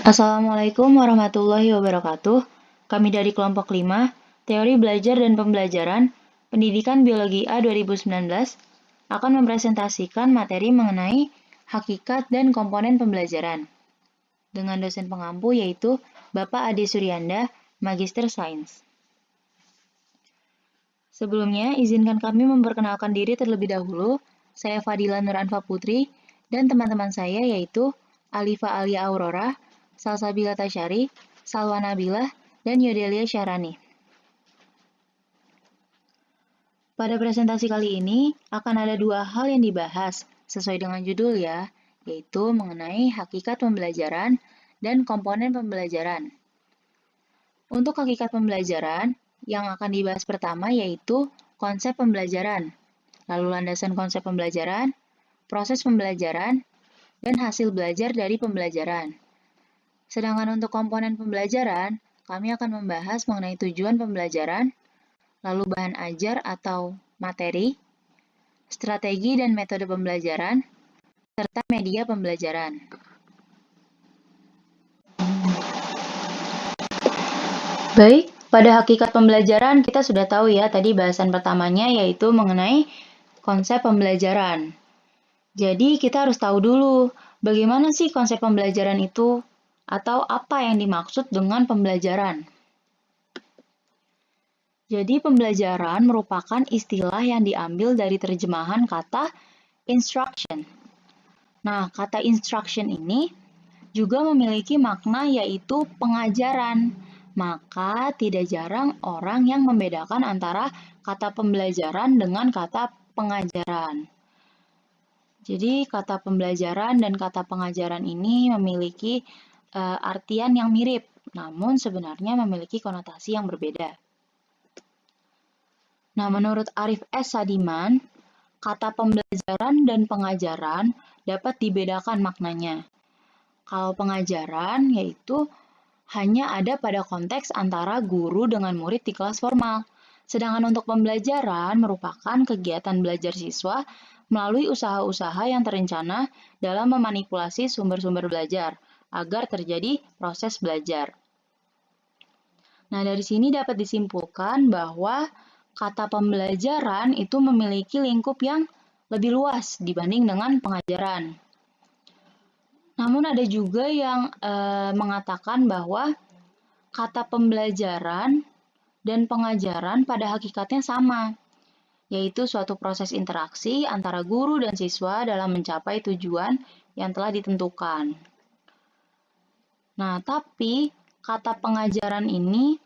Assalamualaikum warahmatullahi wabarakatuh. Kami dari kelompok 5, Teori Belajar dan Pembelajaran, Pendidikan Biologi A 2019, akan mempresentasikan materi mengenai hakikat dan komponen pembelajaran. Dengan dosen pengampu yaitu Bapak Ade Suryanda, Magister Sains. Sebelumnya, izinkan kami memperkenalkan diri terlebih dahulu. Saya Fadila Nur Anfa Putri dan teman-teman saya yaitu Alifa Alia Aurora, Salsabila Tasyari, Salwa Nabilah, dan Yodelia Syahrani. Pada presentasi kali ini akan ada dua hal yang dibahas sesuai dengan judul ya, yaitu mengenai hakikat pembelajaran dan komponen pembelajaran. Untuk hakikat pembelajaran, yang akan dibahas pertama yaitu konsep pembelajaran, lalu landasan konsep pembelajaran, proses pembelajaran, dan hasil belajar dari pembelajaran. Sedangkan untuk komponen pembelajaran, kami akan membahas mengenai tujuan pembelajaran, lalu bahan ajar atau materi, strategi dan metode pembelajaran, serta media pembelajaran. Baik, pada hakikat pembelajaran kita sudah tahu ya, tadi bahasan pertamanya yaitu mengenai konsep pembelajaran. Jadi kita harus tahu dulu, bagaimana sih konsep pembelajaran itu, atau apa yang dimaksud dengan pembelajaran. Jadi pembelajaran merupakan istilah yang diambil dari terjemahan kata instruction. Nah, kata instruction ini juga memiliki makna yaitu pengajaran. Maka tidak jarang orang yang membedakan antara kata pembelajaran dengan kata pengajaran. Jadi kata pembelajaran dan kata pengajaran ini memiliki artian yang mirip, namun sebenarnya memiliki konotasi yang berbeda. Nah, menurut Arif S. Sadiman, kata pembelajaran dan pengajaran dapat dibedakan maknanya. Kalau pengajaran yaitu hanya ada pada konteks antara guru dengan murid di kelas formal. Sedangkan untuk pembelajaran merupakan kegiatan belajar siswa melalui usaha-usaha yang terencana dalam memanipulasi sumber-sumber belajar agar terjadi proses belajar. Nah, dari sini dapat disimpulkan bahwa kata pembelajaran itu memiliki lingkup yang lebih luas dibanding dengan pengajaran. Namun ada juga yang mengatakan bahwa kata pembelajaran dan pengajaran pada hakikatnya sama, yaitu suatu proses interaksi antara guru dan siswa dalam mencapai tujuan yang telah ditentukan. Nah, tapi kata pengajaran ini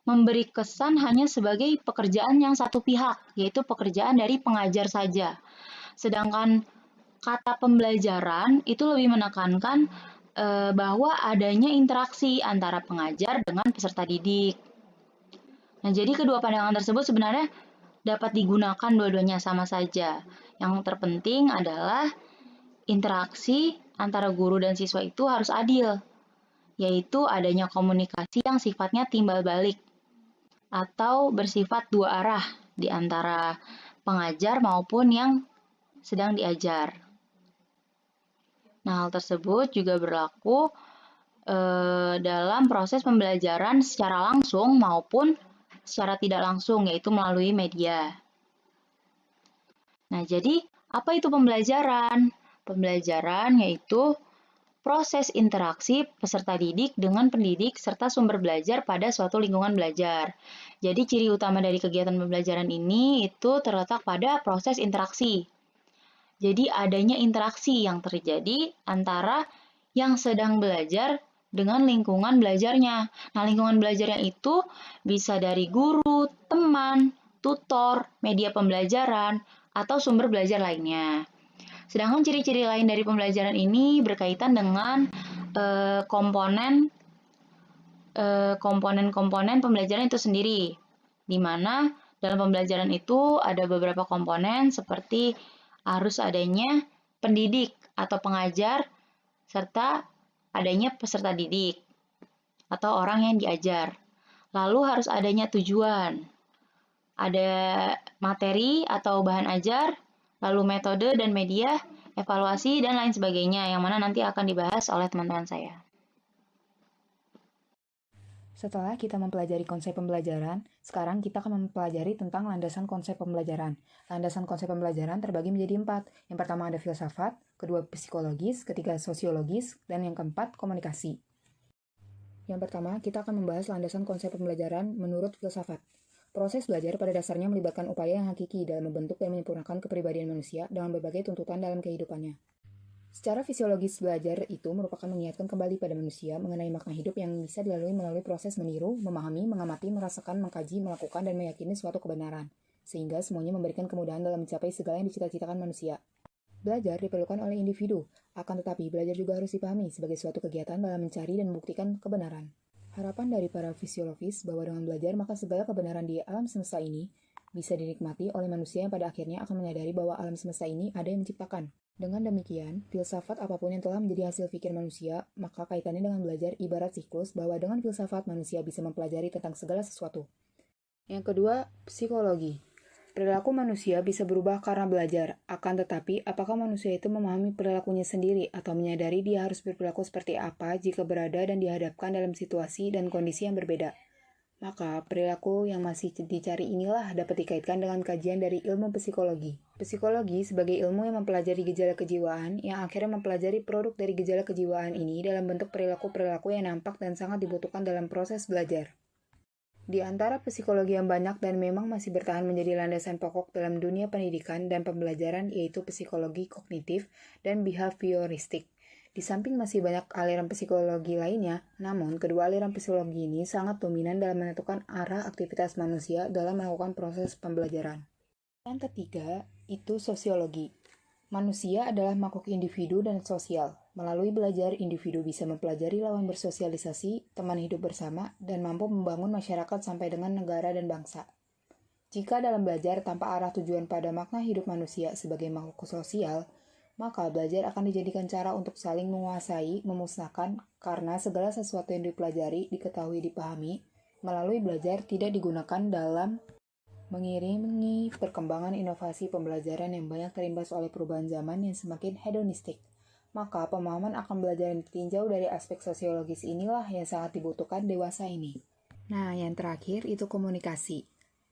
memberi kesan hanya sebagai pekerjaan yang satu pihak, yaitu pekerjaan dari pengajar saja. Sedangkan kata pembelajaran itu lebih menekankan bahwa adanya interaksi antara pengajar dengan peserta didik. Nah, jadi kedua pandangan tersebut sebenarnya dapat digunakan dua-duanya sama saja. Yang terpenting adalah interaksi antara guru dan siswa itu harus adil, yaitu adanya komunikasi yang sifatnya timbal balik atau bersifat dua arah di antara pengajar maupun yang sedang diajar. Nah, hal tersebut juga berlaku dalam proses pembelajaran secara langsung maupun secara tidak langsung, yaitu melalui media. Nah, jadi apa itu pembelajaran? Pembelajaran yaitu proses interaksi peserta didik dengan pendidik serta sumber belajar pada suatu lingkungan belajar. Jadi ciri utama dari kegiatan pembelajaran ini itu terletak pada proses interaksi. Jadi adanya interaksi yang terjadi antara yang sedang belajar dengan lingkungan belajarnya. Nah, lingkungan belajarnya itu bisa dari guru, teman, tutor, media pembelajaran, atau sumber belajar lainnya. Sedangkan ciri-ciri lain dari pembelajaran ini berkaitan dengan komponen-komponen pembelajaran itu sendiri, di mana dalam pembelajaran itu ada beberapa komponen seperti harus adanya pendidik atau pengajar, serta adanya peserta didik atau orang yang diajar. Lalu harus adanya tujuan, ada materi atau bahan ajar, lalu metode dan media, evaluasi, dan lain sebagainya, yang mana nanti akan dibahas oleh teman-teman saya. Setelah kita mempelajari konsep pembelajaran, sekarang kita akan mempelajari tentang landasan konsep pembelajaran. Landasan konsep pembelajaran terbagi menjadi 4. Yang pertama ada filsafat, kedua psikologis, ketiga sosiologis, dan yang keempat komunikasi. Yang pertama, kita akan membahas landasan konsep pembelajaran menurut filsafat. Proses belajar pada dasarnya melibatkan upaya yang hakiki dalam membentuk dan menyempurnakan kepribadian manusia dengan berbagai tuntutan dalam kehidupannya. Secara fisiologis, belajar itu merupakan mengingatkan kembali pada manusia mengenai makna hidup yang bisa dilalui melalui proses meniru, memahami, mengamati, merasakan, mengkaji, melakukan, dan meyakini suatu kebenaran, sehingga semuanya memberikan kemudahan dalam mencapai segala yang dicita-citakan manusia. Belajar diperlukan oleh individu, akan tetapi belajar juga harus dipahami sebagai suatu kegiatan dalam mencari dan membuktikan kebenaran. Harapan dari para fisiologis bahwa dengan belajar maka segala kebenaran di alam semesta ini bisa dinikmati oleh manusia yang pada akhirnya akan menyadari bahwa alam semesta ini ada yang menciptakan. Dengan demikian, filsafat apapun yang telah menjadi hasil pikir manusia, maka kaitannya dengan belajar ibarat siklus bahwa dengan filsafat manusia bisa mempelajari tentang segala sesuatu. Yang kedua, psikologi. Perilaku manusia bisa berubah karena belajar, akan tetapi apakah manusia itu memahami perilakunya sendiri atau menyadari dia harus berperilaku seperti apa jika berada dan dihadapkan dalam situasi dan kondisi yang berbeda? Maka, perilaku yang masih dicari inilah dapat dikaitkan dengan kajian dari ilmu psikologi. Psikologi sebagai ilmu yang mempelajari gejala kejiwaan yang akhirnya mempelajari produk dari gejala kejiwaan ini dalam bentuk perilaku-perilaku yang nampak dan sangat dibutuhkan dalam proses belajar. Di antara psikologi yang banyak dan memang masih bertahan menjadi landasan pokok dalam dunia pendidikan dan pembelajaran yaitu psikologi kognitif dan behavioristik. Di samping masih banyak aliran psikologi lainnya, namun kedua aliran psikologi ini sangat dominan dalam menentukan arah aktivitas manusia dalam melakukan proses pembelajaran. Yang ketiga, itu sosiologi. Manusia adalah makhluk individu dan sosial. Melalui belajar, individu bisa mempelajari lawan bersosialisasi, teman hidup bersama, dan mampu membangun masyarakat sampai dengan negara dan bangsa. Jika dalam belajar tanpa arah tujuan pada makna hidup manusia sebagai makhluk sosial, maka belajar akan dijadikan cara untuk saling menguasai, memusnahkan, karena segala sesuatu yang dipelajari, diketahui, dipahami, melalui belajar tidak digunakan dalam mengiringi perkembangan inovasi pembelajaran yang banyak terimbas oleh perubahan zaman yang semakin hedonistik. Maka pemahaman akan belajar yang ditinjau dari aspek sosiologis inilah yang sangat dibutuhkan dewasa ini. Nah, yang terakhir itu komunikasi.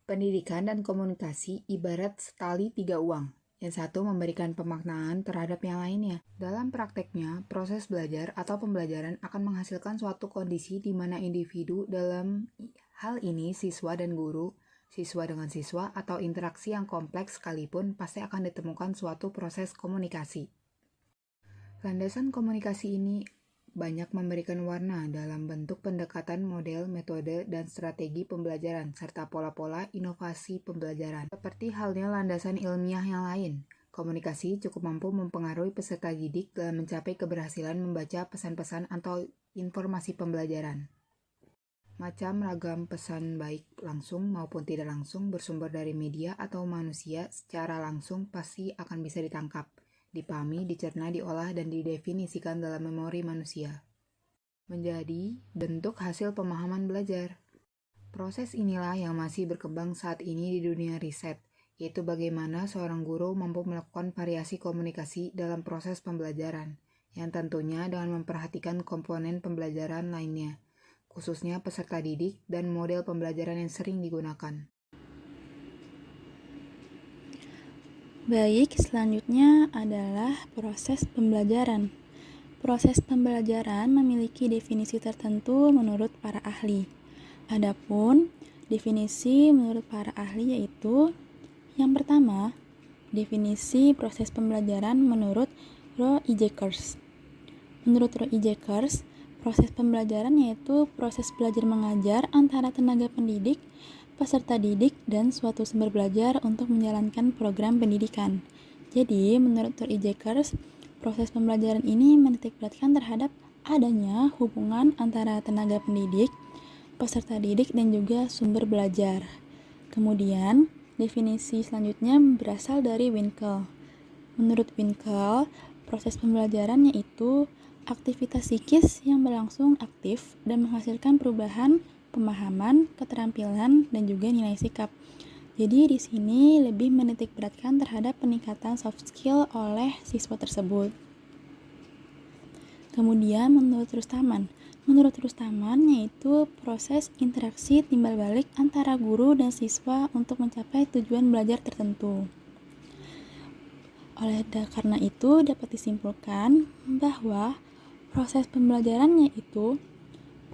Pendidikan dan komunikasi ibarat setali 3 uang. Yang satu memberikan pemaknaan terhadap yang lainnya. Dalam prakteknya, proses belajar atau pembelajaran akan menghasilkan suatu kondisi di mana individu dalam hal ini siswa dan guru, siswa dengan siswa, atau interaksi yang kompleks sekalipun pasti akan ditemukan suatu proses komunikasi. Landasan komunikasi ini banyak memberikan warna dalam bentuk pendekatan model, metode, dan strategi pembelajaran, serta pola-pola inovasi pembelajaran. Seperti halnya landasan ilmiah yang lain, komunikasi cukup mampu mempengaruhi peserta didik dalam mencapai keberhasilan membaca pesan-pesan atau informasi pembelajaran. Macam ragam pesan baik langsung maupun tidak langsung bersumber dari media atau manusia secara langsung pasti akan bisa ditangkap, dipahami, dicerna, diolah, dan didefinisikan dalam memori manusia. Menjadi bentuk hasil pemahaman belajar. Proses inilah yang masih berkembang saat ini di dunia riset, yaitu bagaimana seorang guru mampu melakukan variasi komunikasi dalam proses pembelajaran, yang tentunya dengan memperhatikan komponen pembelajaran lainnya, khususnya peserta didik dan model pembelajaran yang sering digunakan. Baik, selanjutnya adalah proses pembelajaran. Proses pembelajaran memiliki definisi tertentu menurut para ahli. Adapun definisi menurut para ahli yaitu yang pertama, definisi proses pembelajaran menurut Roe Jackers. Menurut Roe Jackers, proses pembelajaran yaitu proses belajar mengajar antara tenaga pendidik, peserta didik, dan suatu sumber belajar untuk menjalankan program pendidikan. Jadi, menurut Roe Jackers, proses pembelajaran ini menitikberatkan terhadap adanya hubungan antara tenaga pendidik, peserta didik, dan juga sumber belajar. Kemudian, definisi selanjutnya berasal dari Winkel. Menurut Winkel, proses pembelajaran yaitu aktivitas psikis yang berlangsung aktif dan menghasilkan perubahan pemahaman, keterampilan, dan juga nilai sikap. Jadi di sini lebih menitikberatkan terhadap peningkatan soft skill oleh siswa tersebut. Kemudian menurut Rustaman, Menurut Rustaman, yaitu proses interaksi timbal balik antara guru dan siswa untuk mencapai tujuan belajar tertentu. Karena itu dapat disimpulkan bahwa proses pembelajaran yaitu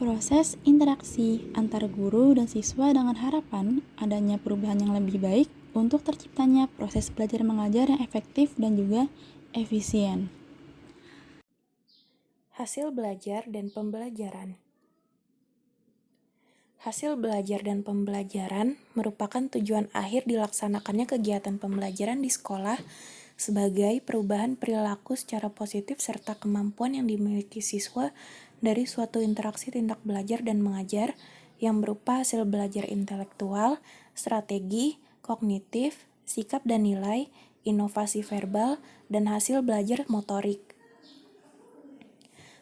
proses interaksi antara guru dan siswa dengan harapan adanya perubahan yang lebih baik untuk terciptanya proses belajar mengajar yang efektif dan juga efisien. Hasil belajar dan pembelajaran. Hasil belajar dan pembelajaran merupakan tujuan akhir dilaksanakannya kegiatan pembelajaran di sekolah sebagai perubahan perilaku secara positif serta kemampuan yang dimiliki siswa dari suatu interaksi tindak belajar dan mengajar yang berupa hasil belajar intelektual, strategi, kognitif, sikap dan nilai, inovasi verbal, dan hasil belajar motorik.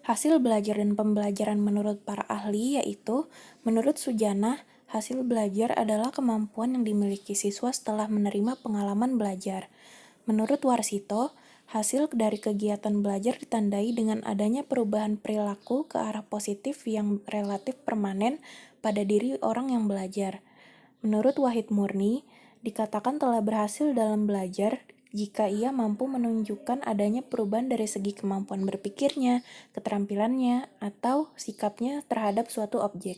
Hasil belajar dan pembelajaran menurut para ahli yaitu, menurut Sujana, hasil belajar adalah kemampuan yang dimiliki siswa setelah menerima pengalaman belajar. Menurut Warsito, hasil dari kegiatan belajar ditandai dengan adanya perubahan perilaku ke arah positif yang relatif permanen pada diri orang yang belajar. Menurut Wahid Murni, dikatakan telah berhasil dalam belajar jika ia mampu menunjukkan adanya perubahan dari segi kemampuan berpikirnya, keterampilannya, atau sikapnya terhadap suatu objek.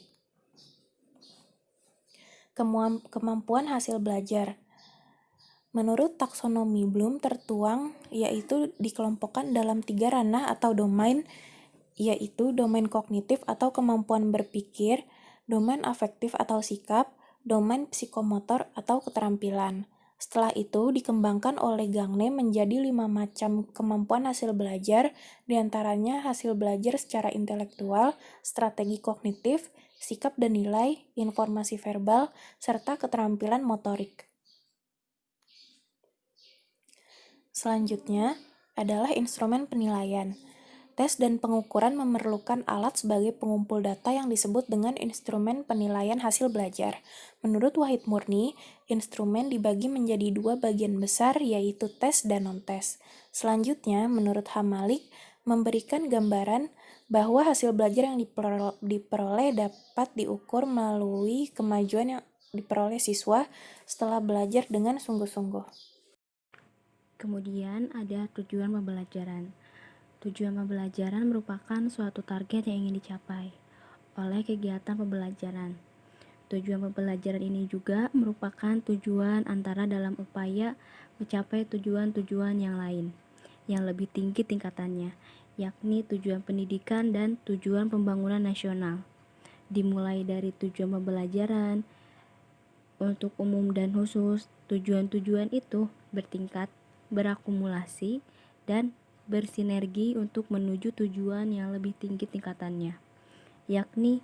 Kemampuan hasil belajar. Menurut taksonomi Bloom tertuang yaitu dikelompokkan dalam 3 ranah atau domain, yaitu domain kognitif atau kemampuan berpikir, domain afektif atau sikap, domain psikomotor atau keterampilan. Setelah itu dikembangkan oleh Gagne menjadi 5 macam kemampuan hasil belajar, diantaranya hasil belajar secara intelektual, strategi kognitif, sikap dan nilai, informasi verbal, serta keterampilan motorik. Selanjutnya adalah instrumen penilaian. Tes dan pengukuran memerlukan alat sebagai pengumpul data yang disebut dengan instrumen penilaian hasil belajar. Menurut Wahid Murni, instrumen dibagi menjadi 2 bagian besar yaitu tes dan non-tes. Selanjutnya, menurut Hamalik, memberikan gambaran bahwa hasil belajar yang diperoleh dapat diukur melalui kemajuan yang diperoleh siswa setelah belajar dengan sungguh-sungguh. Kemudian ada tujuan pembelajaran. Tujuan pembelajaran merupakan suatu target yang ingin dicapai oleh kegiatan pembelajaran. Tujuan pembelajaran ini juga merupakan tujuan antara dalam upaya mencapai tujuan-tujuan yang lain, yang lebih tinggi tingkatannya, yakni tujuan pendidikan dan tujuan pembangunan nasional. Dimulai dari tujuan pembelajaran, untuk umum dan khusus, tujuan-tujuan itu bertingkat, berakumulasi, dan bersinergi untuk menuju tujuan yang lebih tinggi tingkatannya, yakni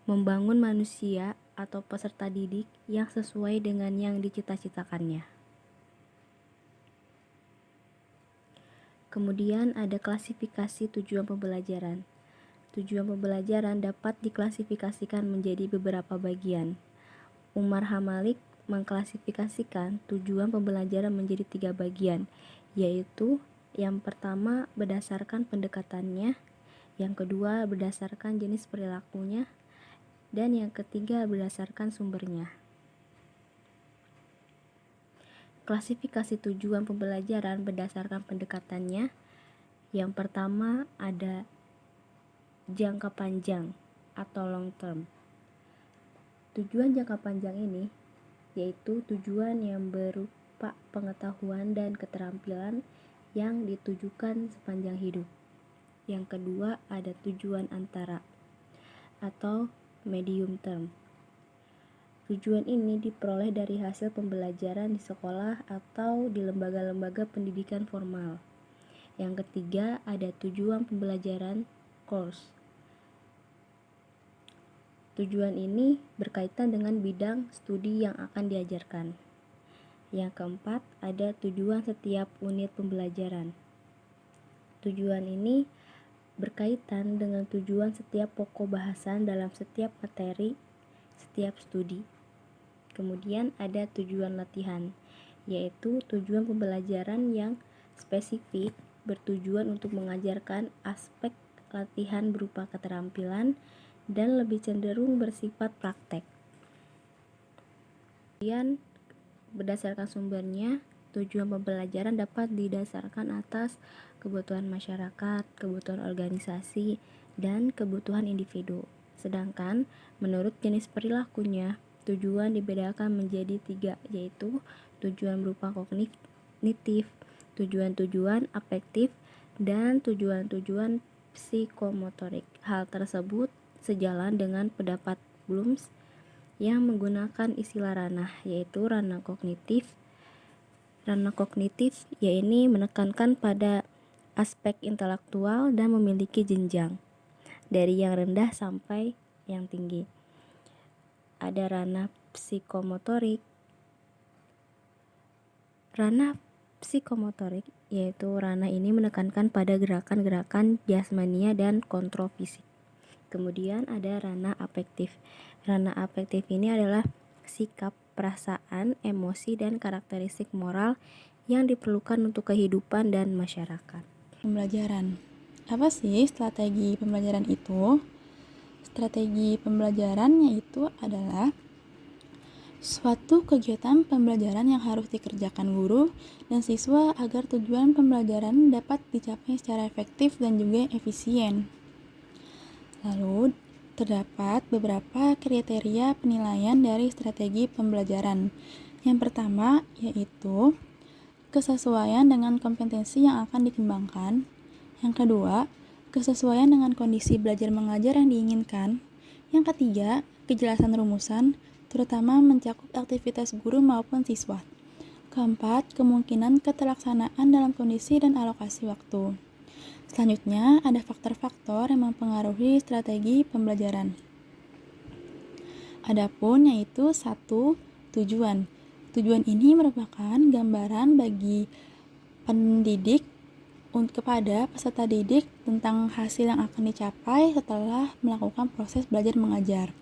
membangun manusia atau peserta didik yang sesuai dengan yang dicita-citakannya. Kemudian ada klasifikasi tujuan pembelajaran. Tujuan pembelajaran dapat diklasifikasikan menjadi beberapa bagian. Umar Hamalik mengklasifikasikan tujuan pembelajaran menjadi 3 bagian, yaitu yang pertama berdasarkan pendekatannya, yang kedua berdasarkan jenis perilakunya, dan yang ketiga berdasarkan sumbernya. Klasifikasi tujuan pembelajaran berdasarkan pendekatannya, yang pertama ada jangka panjang atau long term. Tujuan jangka panjang ini yaitu tujuan yang berupa pengetahuan dan keterampilan yang ditujukan sepanjang hidup. Yang kedua ada tujuan antara atau medium term. Tujuan ini diperoleh dari hasil pembelajaran di sekolah atau di lembaga-lembaga pendidikan formal. Yang ketiga ada tujuan pembelajaran course. Tujuan ini berkaitan dengan bidang studi yang akan diajarkan. Yang keempat, ada tujuan setiap unit pembelajaran. Tujuan ini berkaitan dengan tujuan setiap pokok bahasan dalam setiap materi, setiap studi. Kemudian ada tujuan latihan, yaitu tujuan pembelajaran yang spesifik bertujuan untuk mengajarkan aspek latihan berupa keterampilan, dan lebih cenderung bersifat praktek. Kemudian, berdasarkan sumbernya, tujuan pembelajaran dapat didasarkan atas kebutuhan masyarakat, kebutuhan organisasi, dan kebutuhan individu. Sedangkan, menurut jenis perilakunya, tujuan dibedakan menjadi 3, yaitu tujuan berupa kognitif, tujuan-tujuan afektif, dan tujuan-tujuan psikomotorik. Hal tersebut sejalan dengan pendapat Bloom yang menggunakan istilah ranah, yaitu ranah kognitif. Ranah kognitif yaitu menekankan pada aspek intelektual dan memiliki jenjang dari yang rendah sampai yang tinggi. Ada ranah psikomotorik. Ranah psikomotorik yaitu ranah ini menekankan pada gerakan-gerakan jasmania dan kontrol fisik. Kemudian ada ranah afektif. Ranah afektif ini adalah sikap, perasaan, emosi, dan karakteristik moral yang diperlukan untuk kehidupan dan masyarakat. Pembelajaran. Apa sih strategi pembelajaran itu? Strategi pembelajaran yaitu adalah suatu kegiatan pembelajaran yang harus dikerjakan guru dan siswa agar tujuan pembelajaran dapat dicapai secara efektif dan juga efisien. Lalu, terdapat beberapa kriteria penilaian dari strategi pembelajaran. Yang pertama yaitu kesesuaian dengan kompetensi yang akan dikembangkan. Yang kedua, kesesuaian dengan kondisi belajar mengajar yang diinginkan. Yang ketiga, kejelasan rumusan, terutama mencakup aktivitas guru maupun siswa. Keempat, kemungkinan keterlaksanaan dalam kondisi dan alokasi waktu. Selanjutnya, ada faktor-faktor yang mempengaruhi strategi pembelajaran. Adapun yaitu 1. Tujuan. Tujuan ini merupakan gambaran bagi pendidik kepada peserta didik tentang hasil yang akan dicapai setelah melakukan proses belajar mengajar.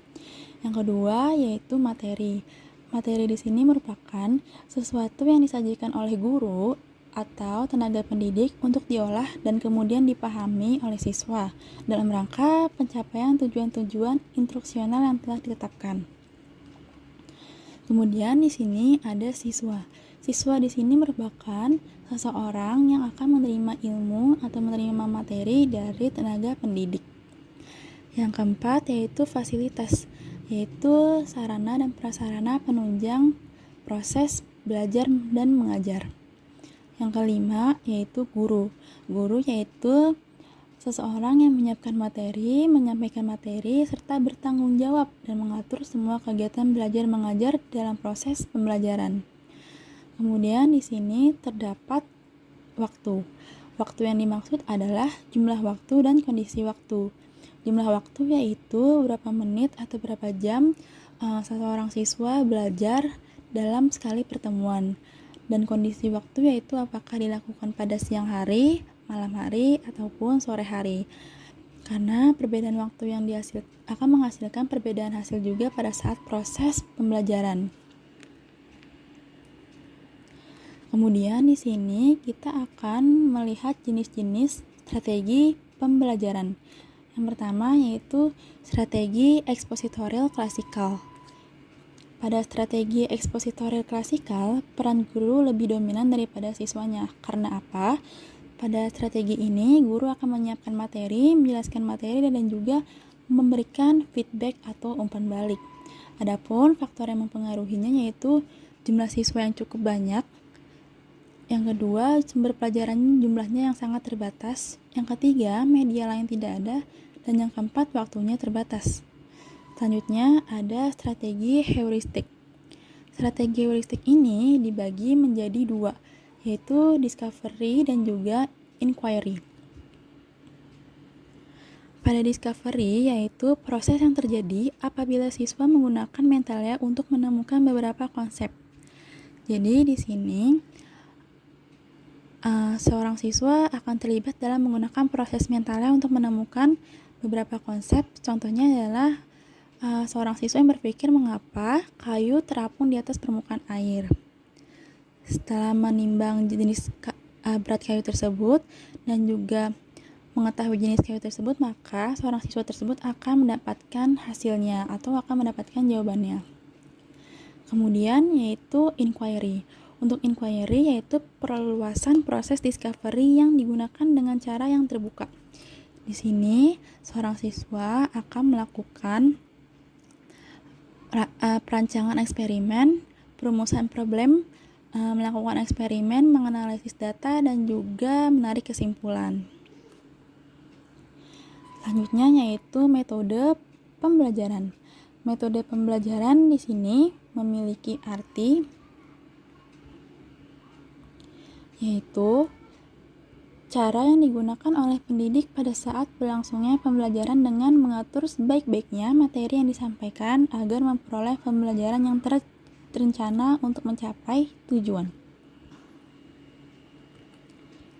Yang kedua yaitu materi. Materi di sini merupakan sesuatu yang disajikan oleh guru atau tenaga pendidik untuk diolah dan kemudian dipahami oleh siswa dalam rangka pencapaian tujuan-tujuan instruksional yang telah ditetapkan. Kemudian di sini ada siswa. Siswa di sini merupakan seseorang yang akan menerima ilmu atau menerima materi dari tenaga pendidik. Yang keempat yaitu fasilitas, yaitu sarana dan prasarana penunjang proses belajar dan mengajar. Yang kelima yaitu guru. Guru yaitu seseorang yang menyiapkan materi, menyampaikan materi, serta bertanggung jawab dan mengatur semua kegiatan belajar mengajar dalam proses pembelajaran. Kemudian di sini terdapat waktu. Waktu yang dimaksud adalah jumlah waktu dan kondisi waktu. Jumlah waktu yaitu berapa menit atau berapa jam seseorang siswa belajar dalam sekali pertemuan. Dan kondisi waktu yaitu apakah dilakukan pada siang hari, malam hari, ataupun sore hari. Karena perbedaan waktu yang akan menghasilkan perbedaan hasil juga pada saat proses pembelajaran. Kemudian di sini kita akan melihat jenis-jenis strategi pembelajaran. Yang pertama yaitu strategi ekspositorial klasikal. Pada strategi ekspositorial klasikal, peran guru lebih dominan daripada siswanya. Karena apa? Pada strategi ini, guru akan menyiapkan materi, menjelaskan materi, dan juga memberikan feedback atau umpan balik. Adapun faktor yang mempengaruhinya yaitu jumlah siswa yang cukup banyak. Yang kedua, sumber pelajaran jumlahnya yang sangat terbatas. Yang ketiga, media lain tidak ada. Dan yang keempat, waktunya terbatas. Selanjutnya, ada strategi heuristik. Strategi heuristik ini dibagi menjadi 2, yaitu discovery dan juga inquiry. Pada discovery, yaitu proses yang terjadi apabila siswa menggunakan mentalnya untuk menemukan beberapa konsep. Jadi di sini seorang siswa akan terlibat dalam menggunakan proses mentalnya untuk menemukan beberapa konsep. Contohnya adalah seorang siswa yang berpikir mengapa kayu terapung di atas permukaan air. Setelah menimbang jenis berat kayu tersebut dan juga mengetahui jenis QI tersebut, maka seorang siswa tersebut akan mendapatkan hasilnya atau akan mendapatkan jawabannya. Kemudian yaitu inquiry. Untuk inquiry yaitu perluasan proses discovery yang digunakan dengan cara yang terbuka. Di sini seorang siswa akan melakukan perancangan eksperimen, perumusan problem, melakukan eksperimen, menganalisis data, dan juga menarik kesimpulan. Selanjutnya yaitu metode pembelajaran. Metode pembelajaran di sini memiliki arti yaitu cara yang digunakan oleh pendidik pada saat berlangsungnya pembelajaran dengan mengatur sebaik-baiknya materi yang disampaikan agar memperoleh pembelajaran yang terencana untuk mencapai tujuan.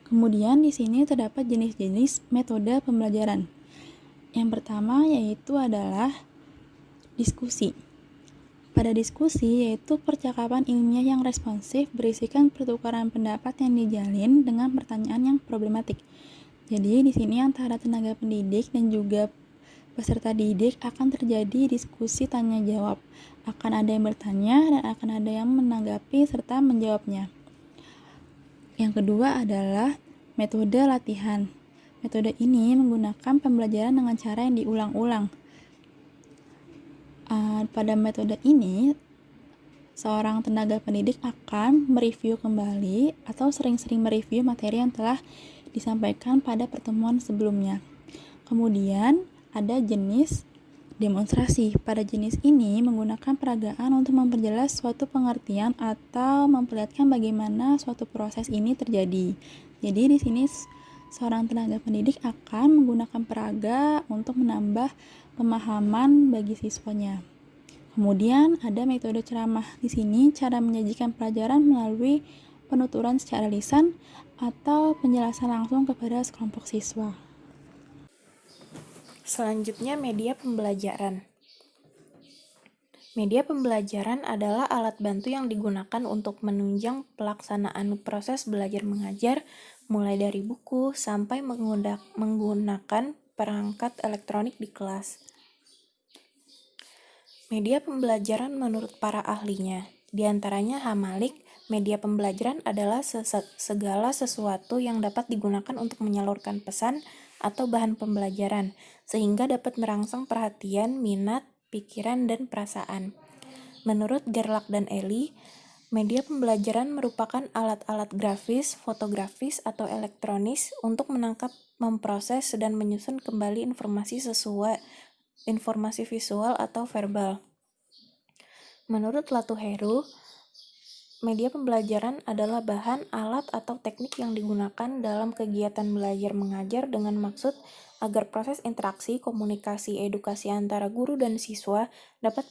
Kemudian di sini terdapat jenis-jenis metode pembelajaran. Yang pertama yaitu adalah diskusi. Pada diskusi yaitu percakapan ilmiah yang responsif berisikan pertukaran pendapat yang dijalin dengan pertanyaan yang problematik. Jadi di sini antara tenaga pendidik dan juga peserta didik akan terjadi diskusi tanya jawab. Akan ada yang bertanya dan akan ada yang menanggapi serta menjawabnya. Yang kedua adalah metode latihan. Metode ini menggunakan pembelajaran dengan cara yang diulang-ulang. Pada metode ini, seorang tenaga pendidik akan mereview kembali atau sering-sering mereview materi yang telah disampaikan pada pertemuan sebelumnya. Kemudian, ada jenis demonstrasi. Pada jenis ini menggunakan peragaan untuk memperjelas suatu pengertian atau memperlihatkan bagaimana suatu proses ini terjadi. Jadi di sini seorang tenaga pendidik akan menggunakan peraga untuk menambah pemahaman bagi siswanya. Kemudian ada metode ceramah. Di sini cara menyajikan pelajaran melalui penuturan secara lisan atau penjelasan langsung kepada sekelompok siswa. Selanjutnya, media pembelajaran. Media pembelajaran adalah alat bantu yang digunakan untuk menunjang pelaksanaan proses belajar mengajar, mulai dari buku sampai menggunakan perangkat elektronik di kelas. Media pembelajaran menurut para ahlinya, di antaranya H. Malik, media pembelajaran adalah segala sesuatu yang dapat digunakan untuk menyalurkan pesan atau bahan pembelajaran, sehingga dapat merangsang perhatian, minat, pikiran, dan perasaan. Menurut Gerlach dan Ely, media pembelajaran merupakan alat-alat grafis, fotografis, atau elektronis untuk menangkap, memproses, dan menyusun kembali informasi visual atau verbal. Menurut Latuheru, media pembelajaran adalah bahan, alat, atau teknik yang digunakan dalam kegiatan belajar mengajar dengan maksud agar proses interaksi, komunikasi, edukasi antara guru dan siswa dapat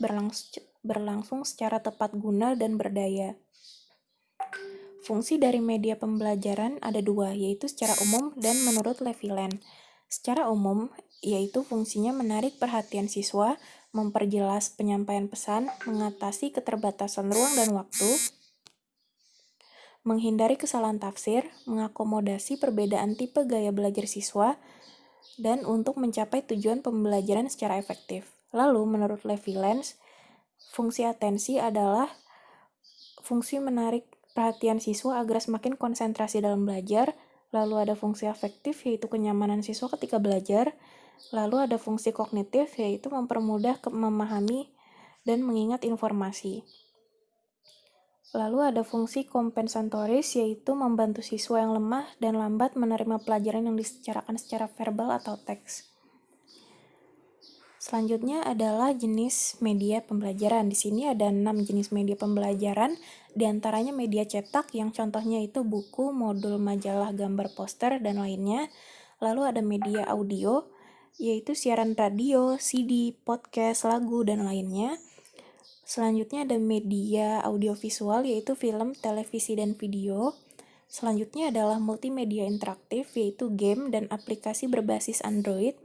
berlangsung secara tepat guna dan berdaya. Fungsi dari media pembelajaran ada dua, yaitu secara umum dan menurut Leviland. Secara umum, yaitu fungsinya menarik perhatian siswa, memperjelas penyampaian pesan, mengatasi keterbatasan ruang dan waktu, menghindari kesalahan tafsir, mengakomodasi perbedaan tipe gaya belajar siswa, dan untuk mencapai tujuan pembelajaran secara efektif. Lalu, menurut Leviland, fungsi atensi adalah fungsi menarik perhatian siswa agar semakin konsentrasi dalam belajar. Lalu ada fungsi afektif, yaitu kenyamanan siswa ketika belajar. Lalu ada fungsi kognitif, yaitu mempermudah memahami dan mengingat informasi. Lalu ada fungsi kompensatoris, yaitu membantu siswa yang lemah dan lambat menerima pelajaran yang dibicarakan secara verbal atau teks. Selanjutnya adalah jenis media pembelajaran. Di sini ada 6 jenis media pembelajaran, di antaranya media cetak yang contohnya itu buku, modul, majalah, gambar, poster, dan lainnya. Lalu ada media audio, yaitu siaran radio, CD, podcast, lagu, dan lainnya. Selanjutnya ada media audiovisual, yaitu film, televisi, dan video. Selanjutnya adalah multimedia interaktif, yaitu game dan aplikasi berbasis Android.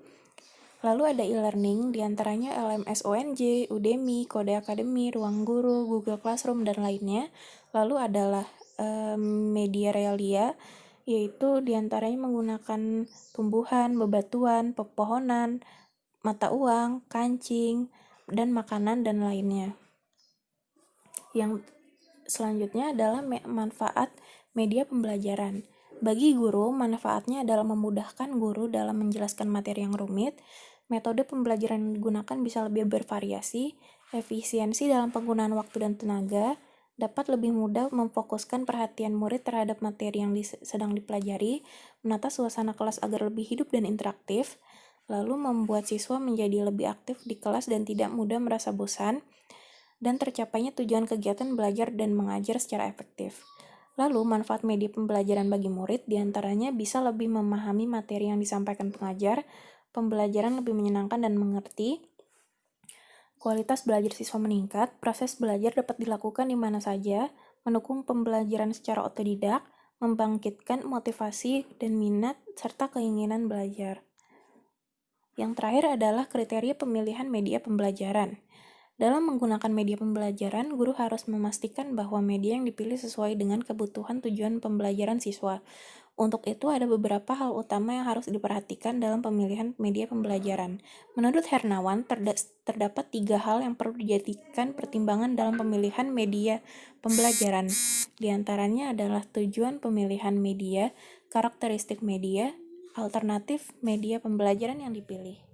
Lalu ada e-learning, diantaranya LMS-ONJ, Udemy, Kode Academy, Ruang Guru, Google Classroom, dan lainnya. Lalu adalah media realia, yaitu diantaranya menggunakan tumbuhan, bebatuan, pepohonan, mata uang, kancing, dan makanan dan lainnya. Yang selanjutnya adalah manfaat media pembelajaran. Bagi guru, manfaatnya adalah memudahkan guru dalam menjelaskan materi yang rumit. Metode pembelajaran yang digunakan bisa lebih bervariasi, efisiensi dalam penggunaan waktu dan tenaga, dapat lebih mudah memfokuskan perhatian murid terhadap materi yang sedang dipelajari, menata suasana kelas agar lebih hidup dan interaktif, lalu membuat siswa menjadi lebih aktif di kelas dan tidak mudah merasa bosan, dan tercapainya tujuan kegiatan belajar dan mengajar secara efektif. Lalu, manfaat media pembelajaran bagi murid diantaranya bisa lebih memahami materi yang disampaikan pengajar, pembelajaran lebih menyenangkan dan mengerti, kualitas belajar siswa meningkat, proses belajar dapat dilakukan di mana saja, mendukung pembelajaran secara otodidak, membangkitkan motivasi dan minat, serta keinginan belajar. Yang terakhir adalah kriteria pemilihan media pembelajaran. Dalam menggunakan media pembelajaran, guru harus memastikan bahwa media yang dipilih sesuai dengan kebutuhan tujuan pembelajaran siswa. Untuk itu, ada beberapa hal utama yang harus diperhatikan dalam pemilihan media pembelajaran. Menurut Hernawan, terdapat 3 hal yang perlu dijadikan pertimbangan dalam pemilihan media pembelajaran. Di antaranya adalah tujuan pemilihan media, karakteristik media, alternatif media pembelajaran yang dipilih.